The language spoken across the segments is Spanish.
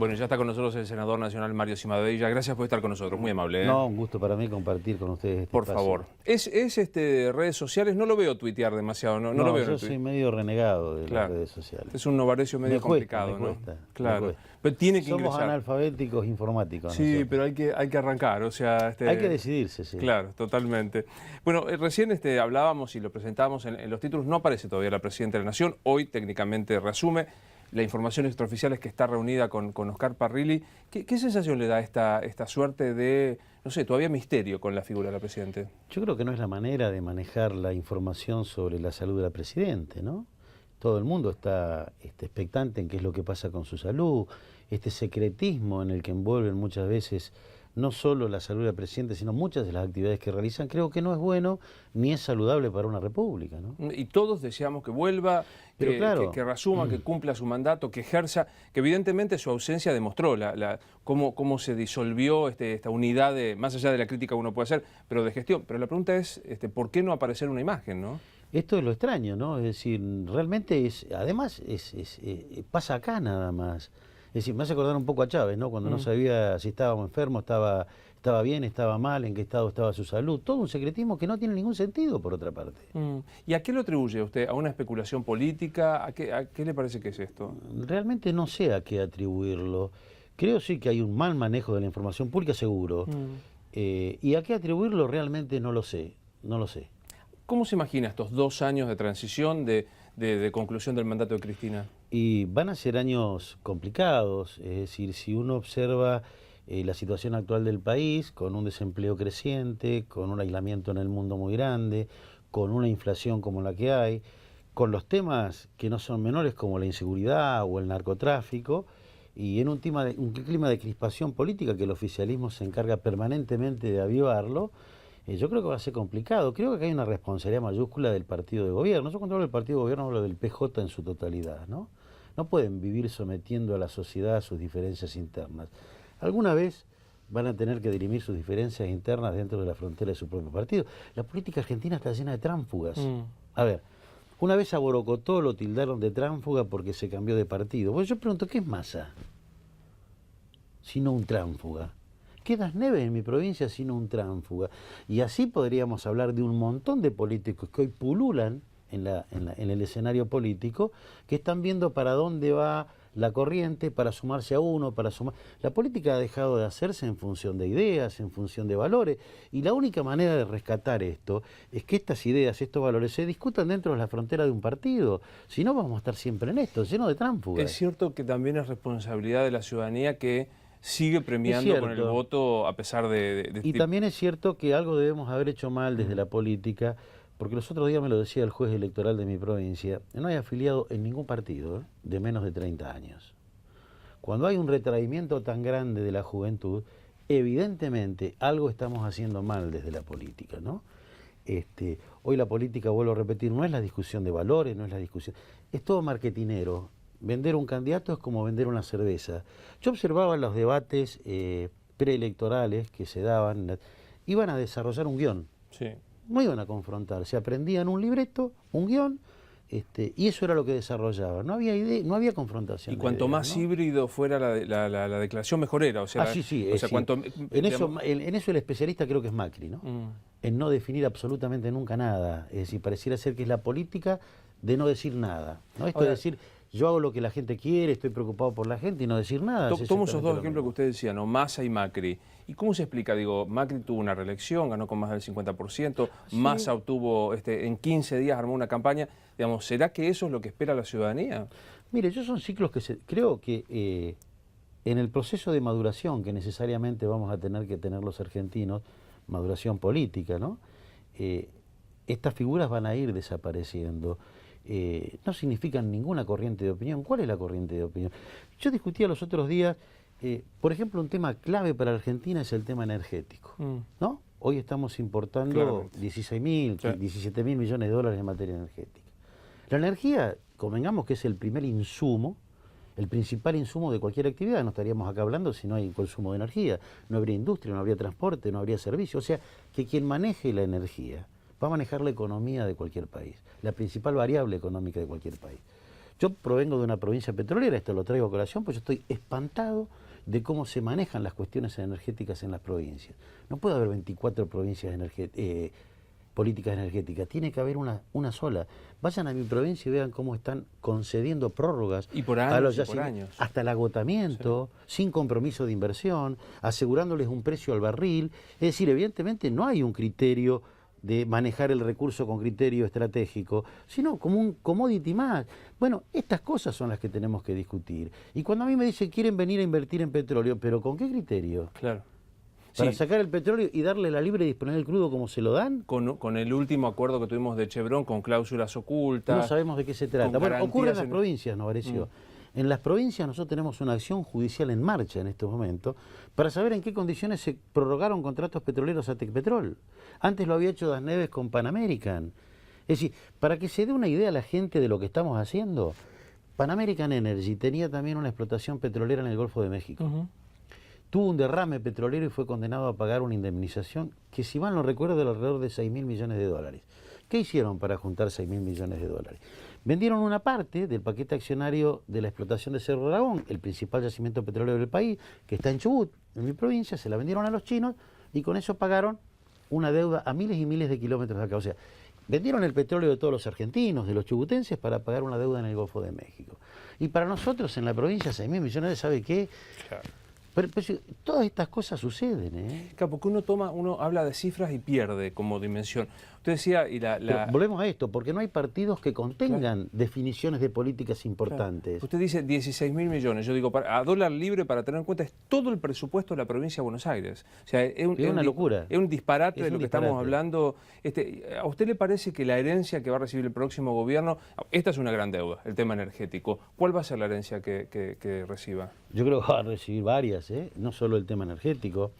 Bueno, ya está con nosotros el senador nacional Mario Cimadevilla. Gracias por estar con nosotros, muy amable. No, un gusto para mí compartir con ustedes este Por espacio. favor. Es redes sociales, no lo veo tuitear demasiado, no lo veo en yo el soy tuit. medio renegado de Claro. las redes sociales. Es un novarecio medio complicado, me cuesta, ¿no? Claro. me cuesta. Pero tiene que Somos ingresar. analfabéticos informáticos. Sí, nosotros. pero hay que arrancar, o sea... Hay que decidirse, sí. Claro, totalmente. Bueno, recién hablábamos y lo presentábamos en los títulos, no aparece todavía la Presidenta de la Nación, hoy técnicamente reasume. La información extraoficial es que está reunida con Oscar Parrilli. ¿Qué sensación le da esta suerte de, no sé, todavía misterio con la figura de la Presidenta? Yo creo que no es la manera de manejar la información sobre la salud de la Presidenta, ¿no? Todo el mundo está expectante en qué es lo que pasa con su salud, este secretismo en el que envuelven muchas veces no solo la salud del presidente, sino muchas de las actividades que realizan, creo que no es bueno ni es saludable para una república, ¿no? Y todos deseamos que vuelva, Pero claro, que reasuma, que cumpla su mandato, que ejerza, que evidentemente su ausencia demostró cómo se disolvió esta unidad, más allá de la crítica que uno puede hacer, pero de gestión. Pero la pregunta es, ¿por qué no aparecer una imagen, no? Esto es lo extraño, ¿no? Es decir, realmente además pasa acá nada más. Es decir, me hace acordar un poco a Chávez, ¿no? Cuando no sabía si estábamos enfermos, estaba bien, estaba mal, en qué estado estaba su salud. Todo un secretismo que no tiene ningún sentido, por otra parte. ¿Y a qué lo atribuye usted? ¿A una especulación política? ¿A qué le parece que es esto? Realmente no sé a qué atribuirlo. Creo sí que hay un mal manejo de la información pública, seguro. Y a qué atribuirlo realmente no lo sé, no lo sé. ¿Cómo se imagina estos 2 años de transición, de conclusión del mandato de Cristina? Y van a ser años complicados, es decir, si uno observa la situación actual del país, con un desempleo creciente, con un aislamiento en el mundo muy grande, con una inflación como la que hay, con los temas que no son menores como la inseguridad o el narcotráfico, y en un clima de crispación política que el oficialismo se encarga permanentemente de avivarlo, yo creo que va a ser complicado. Creo que hay una responsabilidad mayúscula del partido de gobierno. Yo cuando hablo del partido de gobierno hablo del PJ en su totalidad, ¿no? No pueden vivir sometiendo a la sociedad a sus diferencias internas. Alguna vez van a tener que dirimir sus diferencias internas dentro de la frontera de su propio partido. La política argentina está llena de tránsfugas. A ver, una vez a Borocotó lo tildaron de tránsfuga porque se cambió de partido. Bueno, yo pregunto, ¿qué es Massa? Sino un tránsfuga. ¿Qué Das Neves en mi provincia sino un tránsfuga? Y así podríamos hablar de un montón de políticos que hoy pululan en el escenario político, que están viendo para dónde va la corriente para sumarse a uno, para sumar. La política ha dejado de hacerse en función de ideas, en función de valores, y la única manera de rescatar esto es que estas ideas, estos valores, se discutan dentro de la frontera de un partido. Si no, vamos a estar siempre en esto, lleno de tránsfugas. Es cierto que también es responsabilidad de la ciudadanía que sigue premiando con el voto a pesar de Y también es cierto que algo debemos haber hecho mal desde la política, porque los otros días me lo decía el juez electoral de mi provincia, no hay afiliado en ningún partido de menos de 30 años. Cuando hay un retraimiento tan grande de la juventud, evidentemente algo estamos haciendo mal desde la política, ¿no? Hoy la política, vuelvo a repetir, no es la discusión de valores, no es la discusión, es todo marketinero. Vender un candidato es como vender una cerveza. Yo observaba los debates preelectorales que se daban, iban a desarrollar un guión. Sí. No iban a confrontar, se aprendían un libreto, un guión, y eso era lo que desarrollaban. No había idea, no había confrontación. Y cuanto más híbrido fuera la declaración, mejor era. O sea, en eso el especialista creo que es Macri, ¿no? En no definir absolutamente nunca nada. Es decir, pareciera ser que es la política de no decir nada, ¿no? Esto de decir, yo hago lo que la gente quiere, estoy preocupado por la gente y no decir nada. Tomo esos dos ejemplos que usted decía, ¿no? Massa y Macri. ¿Y cómo se explica? Digo, Macri tuvo una reelección, ganó con más del 50%, sí. Massa obtuvo, en 15 días armó una campaña. Digamos, ¿será que eso es lo que espera la ciudadanía? Mire, esos son ciclos que creo que en el proceso de maduración que necesariamente vamos a tener que tener los argentinos, maduración política, ¿no? Estas figuras van a ir desapareciendo. No significan ninguna corriente de opinión. ¿Cuál es la corriente de opinión? Yo discutía los otros días, por ejemplo, un tema clave para Argentina es el tema energético, ¿no? Hoy estamos importando 17.000 millones de dólares en materia energética. La energía, convengamos que es el primer insumo, el principal insumo de cualquier actividad. No estaríamos acá hablando si no hay consumo de energía. No habría industria, no habría transporte, no habría servicio. O sea, que quien maneje la energía va a manejar la economía de cualquier país, la principal variable económica de cualquier país. Yo provengo de una provincia petrolera, esto lo traigo a colación, pues yo estoy espantado de cómo se manejan las cuestiones energéticas en las provincias. No puede haber 24 provincias políticas energéticas, tiene que haber una sola. Vayan a mi provincia y vean cómo están concediendo prórrogas y por años, a los por años, hasta el agotamiento, sí, sin compromiso de inversión, asegurándoles un precio al barril. Es decir, evidentemente no hay un criterio de manejar el recurso con criterio estratégico, sino como un commodity más. Bueno, estas cosas son las que tenemos que discutir. Y cuando a mí me dicen quieren venir a invertir en petróleo, ¿pero con qué criterio? Claro. ¿Para sí, sacar el petróleo y darle la libre disponer el crudo como se lo dan? Con el último acuerdo que tuvimos de Chevron, con cláusulas ocultas. No sabemos de qué se trata. Bueno, ocurre en las provincias, nos pareció. En las provincias nosotros tenemos una acción judicial en marcha en este momento para saber en qué condiciones se prorrogaron contratos petroleros a Tecpetrol. Antes lo había hecho Das Neves con Pan American. Es decir, para que se dé una idea a la gente de lo que estamos haciendo, Pan American Energy tenía también una explotación petrolera en el Golfo de México. Tuvo un derrame petrolero y fue condenado a pagar una indemnización que, si mal no recuerdo, de alrededor de 6.000 millones de dólares. ¿Qué hicieron para juntar 6.000 millones de dólares? Vendieron una parte del paquete accionario de la explotación de Cerro Dragón, el principal yacimiento petrolero del país, que está en Chubut, en mi provincia, se la vendieron a los chinos y con eso pagaron una deuda a miles y miles de kilómetros de acá. O sea, vendieron el petróleo de todos los argentinos, de los chubutenses, para pagar una deuda en el Golfo de México. Y para nosotros en la provincia 6.000 millones, ¿sabe qué? Claro. Pero todas estas cosas suceden, Claro, porque uno habla de cifras y pierde como dimensión. Usted decía, Pero volvemos a esto, porque no hay partidos que contengan claro, definiciones de políticas importantes. Claro. Usted dice 16.000 millones, yo digo, a dólar libre, para tener en cuenta, es todo el presupuesto de la provincia de Buenos Aires. O sea, es una locura. Es un disparate Es de lo que estamos hablando. ¿A usted le parece que la herencia que va a recibir el próximo gobierno, esta es una gran deuda, el tema energético, ¿cuál va a ser la herencia que reciba? Yo creo que va a recibir varias, no solo el tema energético.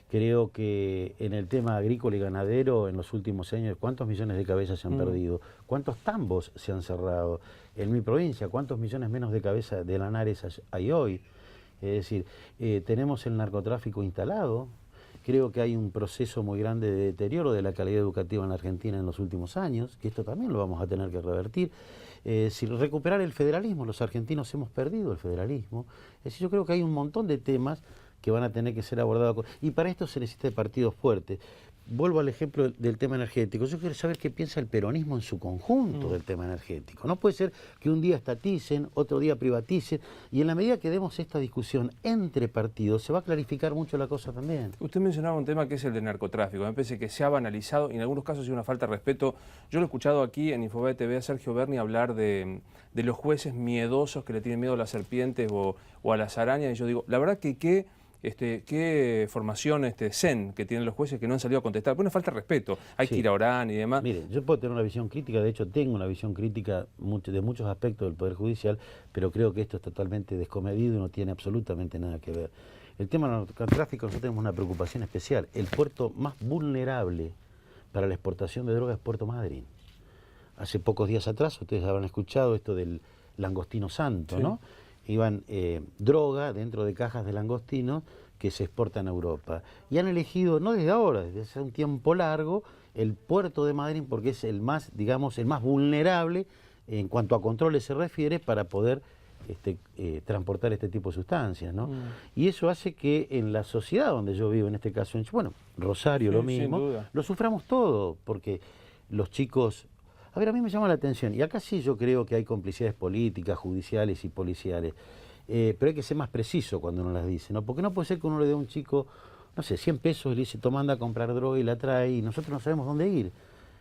Creo que en el tema agrícola y ganadero, en los últimos años, ¿cuántos millones de cabezas se han perdido? ¿Cuántos tambos se han cerrado? En mi provincia, ¿cuántos millones menos de cabezas de lanares hay hoy? Es decir, tenemos el narcotráfico instalado. Creo que hay un proceso muy grande de deterioro de la calidad educativa en la Argentina en los últimos años, que esto también lo vamos a tener que revertir. Si recuperar el federalismo, los argentinos hemos perdido el federalismo. Es decir, yo creo que hay un montón de temas que van a tener que ser abordados. Y para esto se necesita de partidos fuertes. Vuelvo al ejemplo del tema energético. Yo quiero saber qué piensa el peronismo en su conjunto del tema energético. No puede ser que un día estaticen, otro día privaticen, y en la medida que demos esta discusión entre partidos, se va a clarificar mucho la cosa también. Usted mencionaba un tema que es el de narcotráfico. Me parece que se ha banalizado y en algunos casos es una falta de respeto. Yo lo he escuchado aquí en Infobae TV a Sergio Berni hablar de los jueces miedosos que le tienen miedo a las serpientes o a las arañas, y yo digo, la verdad que qué formación zen que tienen los jueces que no han salido a contestar. Pues una falta de respeto. Hay que ir a Orán y demás. Mire, yo puedo tener una visión crítica, de hecho tengo una visión crítica de muchos aspectos del Poder Judicial, pero creo que esto es totalmente descomedido y no tiene absolutamente nada que ver. El tema del narcotráfico, nosotros tenemos una preocupación especial. El puerto más vulnerable para la exportación de drogas es Puerto Madryn. Hace pocos días atrás, ustedes habrán escuchado esto del langostino santo, ¿no? Iban droga dentro de cajas de langostino que se exportan a Europa. Y han elegido, no desde ahora, desde hace un tiempo largo, el puerto de Madrid porque es el más, digamos, el más vulnerable en cuanto a controles se refiere para poder transportar este tipo de sustancias, ¿no? Y eso hace que en la sociedad donde yo vivo, en este caso, Rosario lo mismo, lo suframos todo, porque los chicos... A ver, a mí me llama la atención, y acá sí yo creo que hay complicidades políticas, judiciales y policiales, pero hay que ser más preciso cuando uno las dice, ¿no? Porque no puede ser que uno le dé a un chico, no sé, 100 pesos y le dice, toma, anda a comprar droga y la trae, y nosotros no sabemos dónde ir.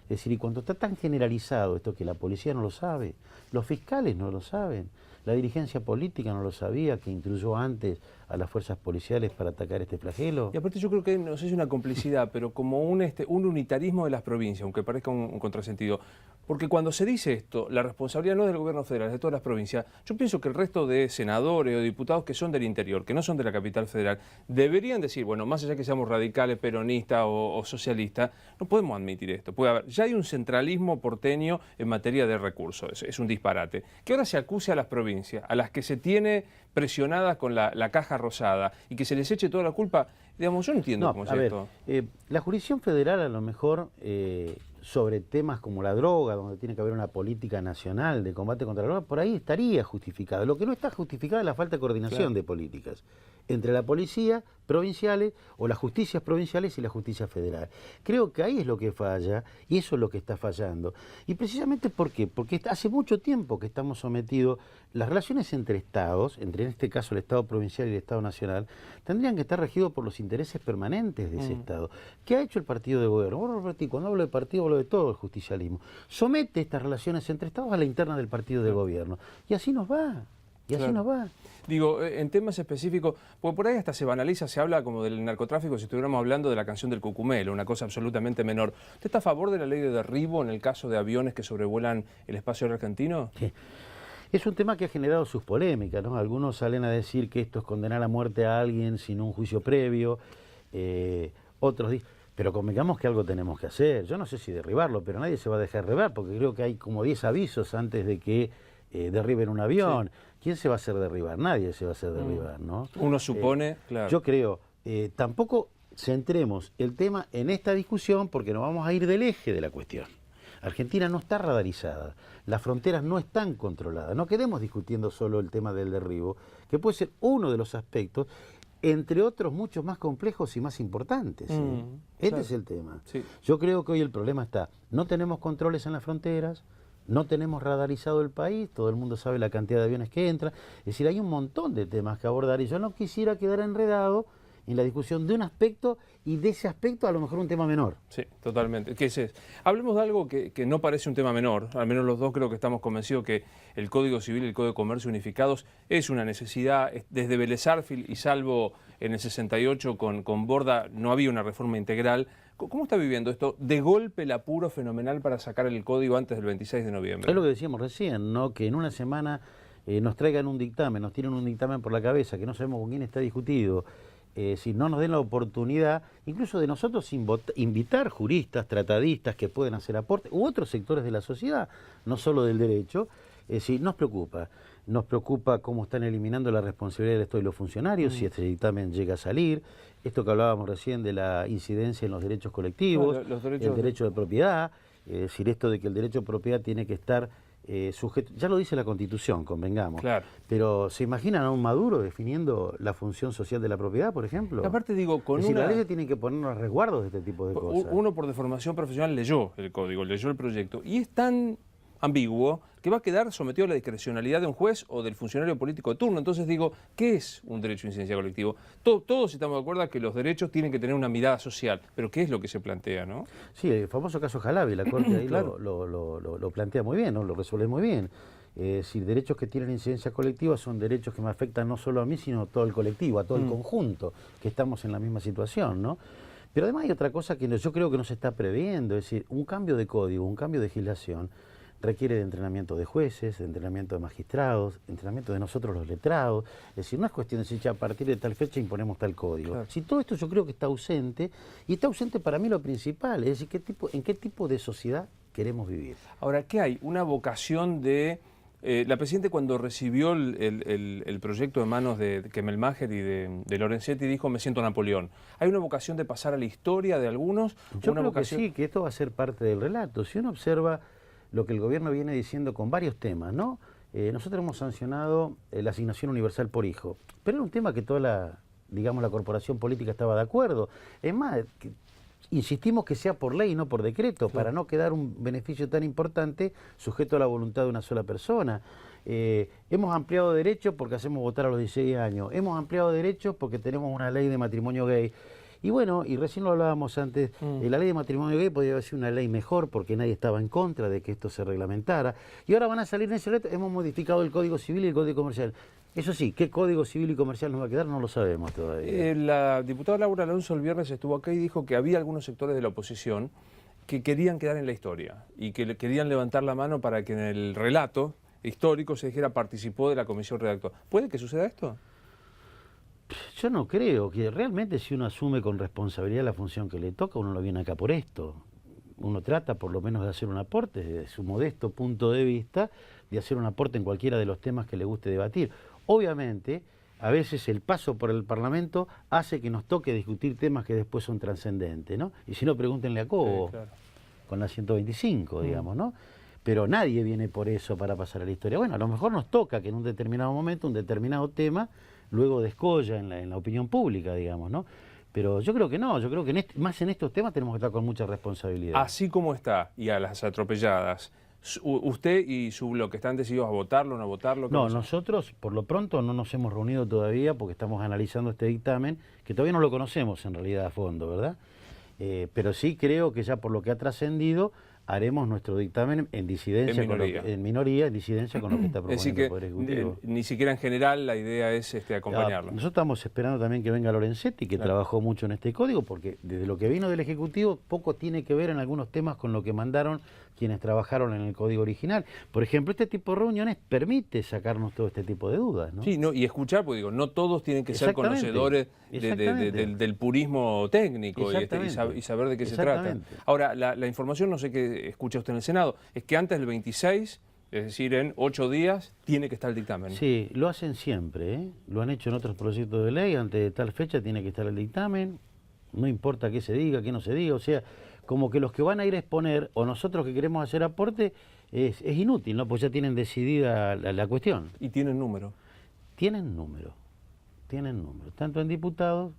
Es decir, y cuando está tan generalizado esto que la policía no lo sabe, los fiscales no lo saben, la dirigencia política no lo sabía, que instruyó antes a las fuerzas policiales para atacar este flagelo. Y aparte yo creo que, no sé si una complicidad, pero como un unitarismo de las provincias, aunque parezca un contrasentido. Porque cuando se dice esto, la responsabilidad no es del gobierno federal, es de todas las provincias. Yo pienso que el resto de senadores o diputados que son del interior, que no son de la capital federal, deberían decir, bueno, más allá que seamos radicales, peronistas o socialistas, no podemos admitir esto. Puede haber, ya hay un centralismo porteño en materia de recursos, es un disparate. Que ahora se acuse a las provincias, a las que se tiene presionadas con la caja rosada, y que se les eche toda la culpa, digamos, yo no entiendo cómo es esto. La jurisdicción federal a lo mejor sobre temas como la droga, donde tiene que haber una política nacional de combate contra la droga, por ahí estaría justificado. Lo que no está justificado es la falta de coordinación de políticas entre la policía provinciales o las justicias provinciales y la justicia federal. Creo que ahí es lo que falla y eso es lo que está fallando. Y precisamente ¿por qué? Porque hace mucho tiempo que estamos sometidos, las relaciones entre estados, entre en este caso el Estado provincial y el Estado nacional, tendrían que estar regidos por los intereses permanentes de ese Estado. ¿Qué ha hecho el partido de gobierno? Bueno, cuando hablo de partido hablo de todo el justicialismo. Somete estas relaciones entre estados a la interna del partido de gobierno. Y así nos va. Y así nos va. Digo, en temas específicos, porque por ahí hasta se banaliza, se habla como del narcotráfico si estuviéramos hablando de la canción del Cucumelo, una cosa absolutamente menor. ¿Usted está a favor de la ley de derribo en el caso de aviones que sobrevuelan el espacio aéreo argentino? Sí. Es un tema que ha generado sus polémicas, ¿no? Algunos salen a decir que esto es condenar a muerte a alguien sin un juicio previo, otros dicen... Pero convengamos que algo tenemos que hacer. Yo no sé si derribarlo, pero nadie se va a dejar derribar, porque creo que hay como 10 avisos antes de que derriben un avión. Sí. ¿Quién se va a hacer derribar? Nadie se va a hacer derribar, ¿no? Uno supone, claro. Yo creo, tampoco centremos el tema en esta discusión porque nos vamos a ir del eje de la cuestión. Argentina no está radarizada, las fronteras no están controladas. No quedemos discutiendo solo el tema del derribo, que puede ser uno de los aspectos, entre otros muchos más complejos y más importantes. Este es el tema. Sí. Yo creo que hoy el problema está, no tenemos controles en las fronteras, no tenemos radarizado el país, todo el mundo sabe la cantidad de aviones que entran. Es decir, hay un montón de temas que abordar y yo no quisiera quedar enredado en la discusión de un aspecto y de ese aspecto a lo mejor un tema menor. Sí, totalmente. ¿Qué es eso? Hablemos de algo que no parece un tema menor, al menos los dos creo que estamos convencidos que el Código Civil y el Código de Comercio unificados es una necesidad. Desde Vélez Sarsfield y salvo en el 68 con Borda no había una reforma integral. ¿Cómo está viviendo esto? De golpe el apuro fenomenal para sacar el código antes del 26 de noviembre. Es lo que decíamos recién, ¿no? Que en una semana nos traigan un dictamen, nos tiren un dictamen por la cabeza, que no sabemos con quién está discutido. Si no nos den la oportunidad, incluso de nosotros invitar juristas, tratadistas que pueden hacer aporte, u otros sectores de la sociedad, no solo del derecho, nos preocupa. Nos preocupa cómo están eliminando la responsabilidad del Estado y los funcionarios, si este dictamen llega a salir. Esto que hablábamos recién de la incidencia en los derechos colectivos, el derecho de propiedad, es decir, esto de que el derecho de propiedad tiene que estar sujeto, ya lo dice la Constitución, convengamos, pero ¿se imaginan a un Maduro definiendo la función social de la propiedad, por ejemplo? Aparte digo, con es decir, las leyes tienen que ponernos resguardos de este tipo de cosas. Uno por deformación profesional leyó el código, leyó el proyecto, y es tan ambiguo que va a quedar sometido a la discrecionalidad de un juez o del funcionario político de turno. Entonces digo, ¿qué es un derecho de incidencia colectivo? Todos estamos de acuerdo que los derechos tienen que tener una mirada social, pero ¿qué es lo que se plantea, no? Sí, el famoso caso Jalabi, la Corte ahí lo plantea muy bien, ¿no? Lo resuelve muy bien. Si derechos que tienen incidencia colectiva son derechos que me afectan no solo a mí, sino a todo el colectivo, a todo el conjunto, que estamos en la misma situación, ¿no? Pero además hay otra cosa que yo creo que no se está previendo, es decir, un cambio de código, un cambio de legislación, requiere de entrenamiento de jueces, de entrenamiento de magistrados, entrenamiento de nosotros los letrados. Es decir, no es cuestión de decir, a partir de tal fecha imponemos tal código. Claro. Si todo esto yo creo que está ausente, y está ausente para mí lo principal, es decir, ¿en qué tipo de sociedad queremos vivir? Ahora, ¿qué hay? Una vocación de... la Presidenta cuando recibió el proyecto de manos de Kemel Maher y de Lorenzetti dijo, me siento Napoleón. ¿Hay una vocación de pasar a la historia de algunos? Yo creo que sí, que esto va a ser parte del relato. Si uno observa lo que el gobierno viene diciendo con varios temas, ¿no? Nosotros hemos sancionado la asignación universal por hijo, pero era un tema que toda la corporación política estaba de acuerdo. Es más, insistimos que sea por ley y no por decreto, para no quedar un beneficio tan importante sujeto a la voluntad de una sola persona. Hemos ampliado derechos porque hacemos votar a los 16 años, hemos ampliado derechos porque tenemos una ley de matrimonio gay. Y bueno, y recién lo hablábamos antes, la ley de matrimonio gay podría haber sido una ley mejor porque nadie estaba en contra de que esto se reglamentara. Y ahora van a salir en ese reto, hemos modificado el Código Civil y el Código Comercial. Eso sí, ¿qué Código Civil y Comercial nos va a quedar? No lo sabemos todavía. La diputada Laura Alonso el viernes estuvo acá y dijo que había algunos sectores de la oposición que querían quedar en la historia y que querían levantar la mano para que en el relato histórico se dijera participó de la comisión redactor. ¿Puede que suceda esto? Yo no creo que realmente si uno asume con responsabilidad la función que le toca, uno no viene acá por esto. Uno trata por lo menos de hacer un aporte desde su modesto punto de vista, de hacer un aporte en cualquiera de los temas que le guste debatir. Obviamente, a veces el paso por el Parlamento hace que nos toque discutir temas que después son trascendentes, ¿no? Y si no, pregúntenle a Cobo. Claro. con la 125, digamos, ¿no? Pero nadie viene por eso para pasar a la historia. Bueno, a lo mejor nos toca que en un determinado momento, un determinado tema, luego descolla en la opinión pública, digamos, ¿no? Pero yo creo que no, yo creo que más en estos temas tenemos que estar con mucha responsabilidad. Así como está, y a las atropelladas, ¿usted y su bloque están decididos a votarlo o no votarlo? No, nosotros por lo pronto no nos hemos reunido todavía porque estamos analizando este dictamen, que todavía no lo conocemos en realidad a fondo, ¿verdad? Pero sí creo que ya por lo que ha trascendido haremos nuestro dictamen en disidencia, en minoría, en disidencia con lo que está proponiendo el Poder Ejecutivo. Ni siquiera en general la idea es acompañarlo. Nosotros estamos esperando también que venga Lorenzetti, que trabajó mucho en este código, porque desde lo que vino del Ejecutivo poco tiene que ver en algunos temas con lo que mandaron quienes trabajaron en el código original. Por ejemplo, este tipo de reuniones permite sacarnos todo este tipo de dudas, ¿no? Sí, y escuchar, porque digo, no todos tienen que ser conocedores del purismo técnico y saber de qué se trata. Ahora, la información, no sé qué escucha usted en el Senado, es que antes del 26, es decir, en 8 días, tiene que estar el dictamen. Sí, lo hacen siempre, ¿eh? Lo han hecho en otros proyectos de ley, antes de tal fecha tiene que estar el dictamen, no importa qué se diga, qué no se diga, o sea, como que los que van a ir a exponer, o nosotros que queremos hacer aporte, es inútil, ¿no? Pues ya tienen decidida la cuestión. ¿Y tienen número? Tienen número, tanto en diputados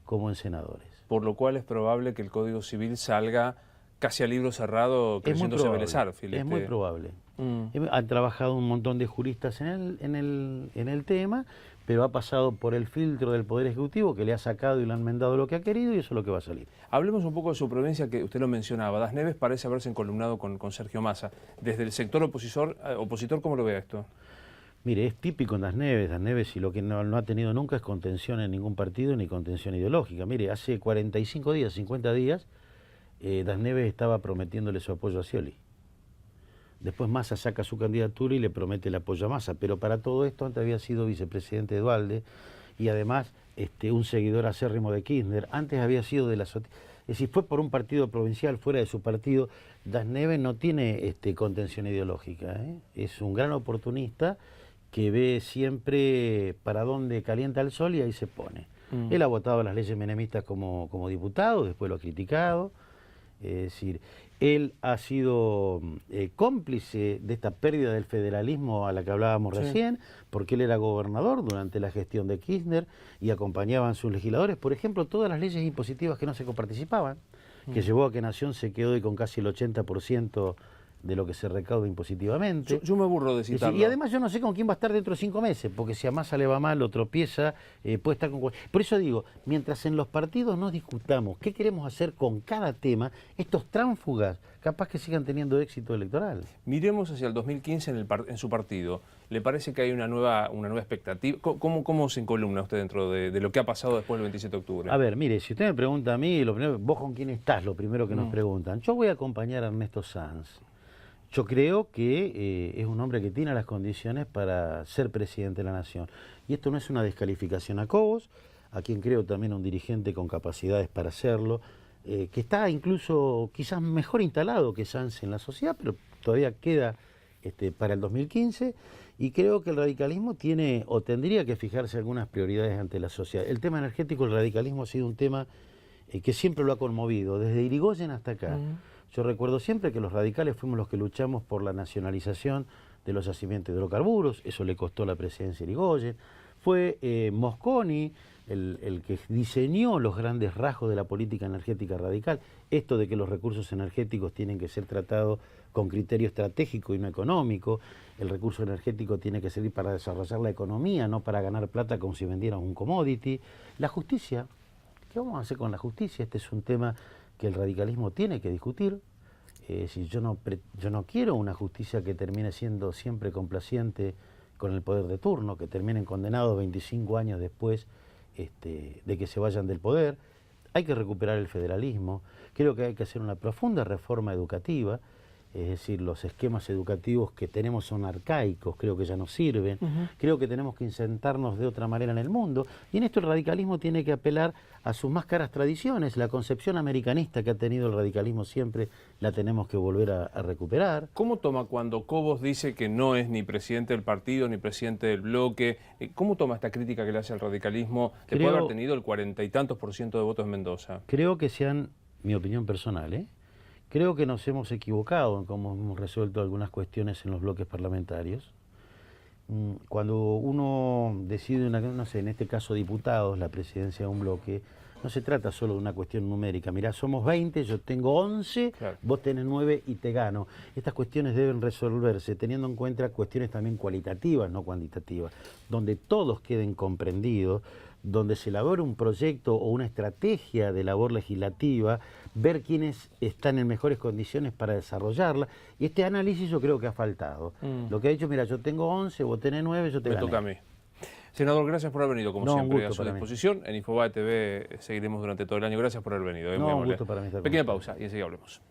como en senadores. Por lo cual es probable que el Código Civil salga casi a libro cerrado, creyéndose Vélez Sarsfield. Es muy probable. Han trabajado un montón de juristas en el tema, pero ha pasado por el filtro del Poder Ejecutivo, que le ha sacado y le han enmendado lo que ha querido, y eso es lo que va a salir. Hablemos un poco de su provincia, que usted lo mencionaba. Das Neves parece haberse encolumnado con Sergio Massa. Desde el sector opositor, ¿cómo lo ve esto? Mire, es típico en Das Neves, y lo que no ha tenido nunca es contención en ningún partido ni contención ideológica. Mire, hace 45 días, 50 días, Das Neves estaba prometiéndole su apoyo a Scioli. Después Massa saca su candidatura y le promete el apoyo a Massa, pero para todo esto antes había sido vicepresidente de Duhalde y además un seguidor acérrimo de Kirchner. Antes había sido de la... Es decir, fue por un partido provincial fuera de su partido. Das Neves no tiene contención ideológica, ¿eh? Es un gran oportunista que ve siempre para dónde calienta el sol y ahí se pone. Él ha votado las leyes menemistas como diputado, después lo ha criticado. Es decir, él ha sido cómplice de esta pérdida del federalismo a la que hablábamos recién, porque él era gobernador durante la gestión de Kirchner y acompañaban sus legisladores, por ejemplo, todas las leyes impositivas que no se coparticipaban, que llevó a que Nación se quedó hoy con casi el 80% de lo que se recauda impositivamente. Yo me aburro de citarlo. Y además yo no sé con quién va a estar dentro de 5 meses, porque si a Massa le va mal o tropieza, puede estar con... Por eso digo, mientras en los partidos no discutamos qué queremos hacer con cada tema, estos tránsfugas capaz que sigan teniendo éxito electoral. Miremos hacia el 2015 en su partido. ¿Le parece que hay una nueva expectativa? ¿Cómo se encolumna usted dentro de lo que ha pasado después del 27 de octubre? A ver, mire, si usted me pregunta a mí, vos con quién estás, lo primero que nos preguntan. Yo voy a acompañar a Ernesto Sanz. Yo creo que es un hombre que tiene las condiciones para ser presidente de la Nación. Y esto no es una descalificación a Cobos, a quien creo también un dirigente con capacidades para hacerlo, que está incluso quizás mejor instalado que Sanz en la sociedad, pero todavía queda para el 2015. Y creo que el radicalismo tiene o tendría que fijarse algunas prioridades ante la sociedad. El tema energético, el radicalismo ha sido un tema que siempre lo ha conmovido, desde Irigoyen hasta acá. Yo recuerdo siempre que los radicales fuimos los que luchamos por la nacionalización de los yacimientos de hidrocarburos, eso le costó la presidencia de Irigoyen. Fue Mosconi el que diseñó los grandes rasgos de la política energética radical, esto de que los recursos energéticos tienen que ser tratados con criterio estratégico y no económico, el recurso energético tiene que servir para desarrollar la economía, no para ganar plata como si vendieran un commodity. La justicia, ¿qué vamos a hacer con la justicia? Este es un tema que el radicalismo tiene que discutir. Si yo no quiero una justicia que termine siendo siempre complaciente con el poder de turno, que terminen condenados 25 años después de que se vayan del poder. Hay que recuperar el federalismo. Creo que hay que hacer una profunda reforma educativa. Es decir, los esquemas educativos que tenemos son arcaicos, creo que ya no sirven. Creo que tenemos que insertarnos de otra manera en el mundo. Y en esto el radicalismo tiene que apelar a sus más caras tradiciones. La concepción americanista que ha tenido el radicalismo siempre la tenemos que volver a recuperar. ¿Cómo toma cuando Cobos dice que no es ni presidente del partido ni presidente del bloque? ¿Cómo toma esta crítica que le hace al radicalismo después de haber tenido el 40 y tantos % de votos en Mendoza? Creo que mi opinión personal, Creo que nos hemos equivocado en cómo hemos resuelto algunas cuestiones en los bloques parlamentarios. Cuando uno decide, no sé, en este caso diputados, la presidencia de un bloque, no se trata solo de una cuestión numérica. Mirá, somos 20, yo tengo 11, claro, vos tenés 9 y te gano. Estas cuestiones deben resolverse teniendo en cuenta cuestiones también cualitativas, no cuantitativas, donde todos queden comprendidos, donde se elabore un proyecto o una estrategia de labor legislativa, ver quiénes están en mejores condiciones para desarrollarla. Y este análisis yo creo que ha faltado. Lo que ha dicho, mira, yo tengo 11, vos tenés 9, yo te gané. Me toca a mí. Senador, gracias por haber venido, como siempre, a su disposición. En Infobae TV seguiremos durante todo el año. Gracias por haber venido. Un gusto para mí. Pequeña pausa y enseguida hablemos.